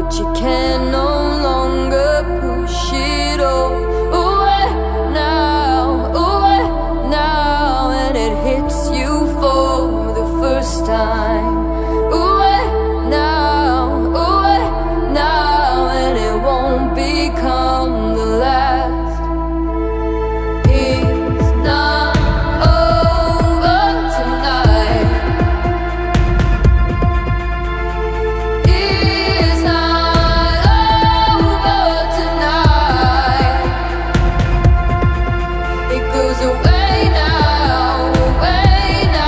but you can no longer push it all away now, and it hits you for the first time. Away now, and it won't become the last. It's not over tonight. It's not over tonight. It goes away now, away now.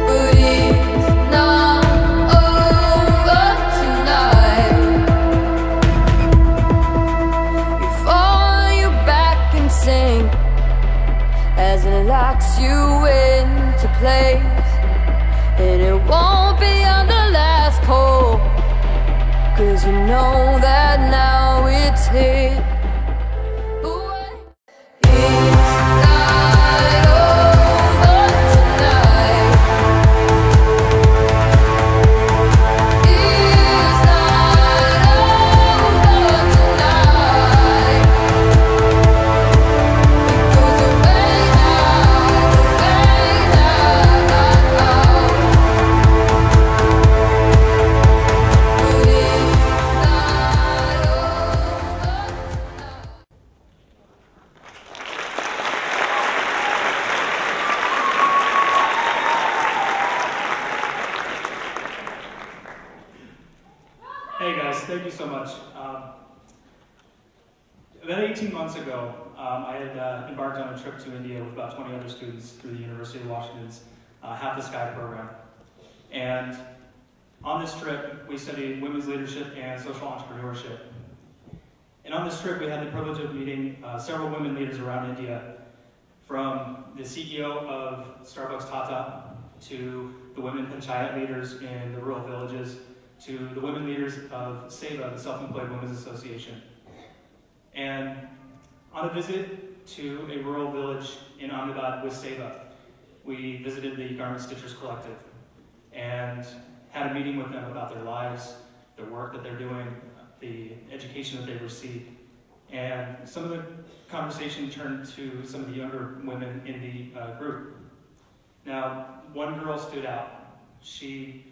But it's not over tonight. You fall, you back and sink as it locks you into place, and it won't be on the last pull, 'cause you know that now it's hit. It's not over tonight. It's not over tonight. It goes away now, away now. But it's not over tonight. Hey guys, thank you so much. About 18 months ago, I had embarked on a trip to India with about 20 other students through the University of Washington's Half the Sky program. And on this trip, we studied women's leadership and social entrepreneurship. And on this trip, we had the privilege of meeting several women leaders around India, from the CEO of Starbucks Tata, to the women panchayat leaders in the rural villages, to the women leaders of SEVA, the Self-Employed Women's Association. And on a visit to a rural village in Ahmedabad with SEVA, we visited the Garment Stitchers Collective and had a meeting with them about their lives, the work that they're doing, the education that they've received. And some of the conversation turned to some of the younger women in the group. Now, one girl stood out. She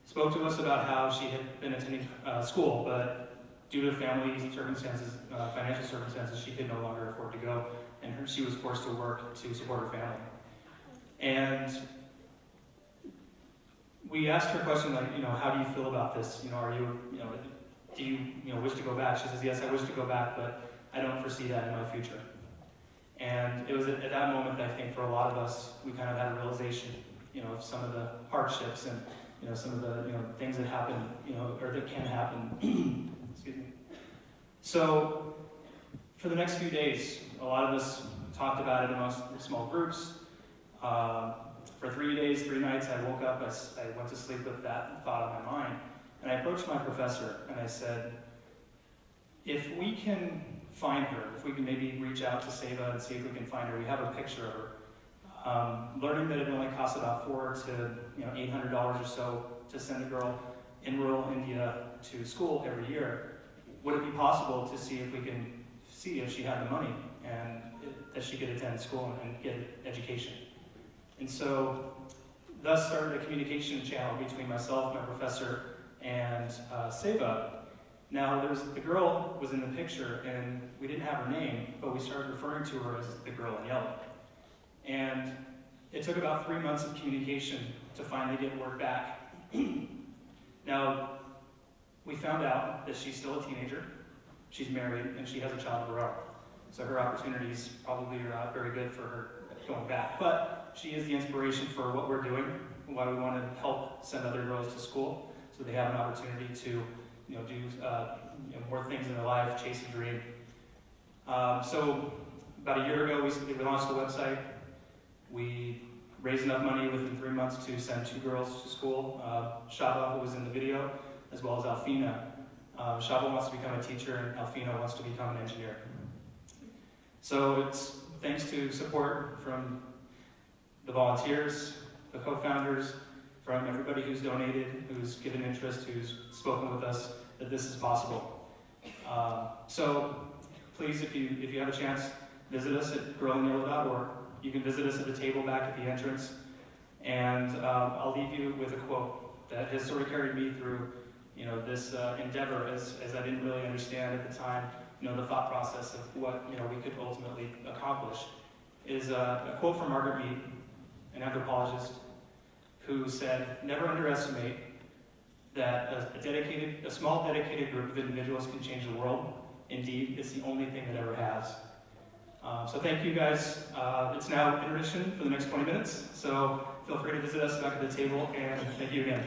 spoke to us about how she had been attending school, but due to family circumstances, financial circumstances, she could no longer afford to go, and she was forced to work to support her family. And we asked her a question like, how do you feel about this? Are you, do you, wish to go back? She says, yes, I wish to go back, but I don't foresee that in my future. And it was at that moment that I think for a lot of us, we kind of had a realization, of some of the hardships and some of the things that happen, or that can happen. Excuse me. So for the next few days, a lot of us talked about it amongst small groups. For 3 days, 3 nights, I woke up, I went to sleep with that thought on my mind, and I approached my professor and I said, if we can find her, if we can maybe reach out to SEVA and see if we can find her, we have a picture of her. Learning that it only costs about $400 to $800 or so to send a girl in rural India to school every year, would it be possible to see if we can see if she had the money and that she could attend school and get education? And so thus started a communication channel between myself, my professor, and SEVA. Now the girl was in the picture and we didn't have her name, but we started referring to her as the girl in yellow. And it took about 3 months of communication to finally get word back. Now, we found out that she's still a teenager, she's married, and she has a child of her own. So her opportunities probably are not very good for her going back. But she is the inspiration for what we're doing, why we want to help send other girls to school, so they have an opportunity to do more things in their life, chase a dream. So about a year ago, we launched the website. We raised enough money within 3 months to send 2 girls to school. Shaba, who was in the video, as well as Alfina. Shaba wants to become a teacher, and Alfina wants to become an engineer. So it's thanks to support from the volunteers, the co-founders, from everybody who's donated, who's given interest, who's spoken with us, that this is possible. So please, if you have a chance, visit us at growingyellow.org. You can visit us at the table back at the entrance. And I'll leave you with a quote that has sort of carried me through, this endeavor, as I didn't really understand at the time, the thought process of what, we could ultimately accomplish, is a quote from Margaret Mead, an anthropologist, who said, "Never underestimate that a small dedicated group of individuals can change the world. Indeed, it's the only thing that ever has." So thank you guys. It's now intermission for the next 20 minutes, so feel free to visit us back at the table, and thank you again.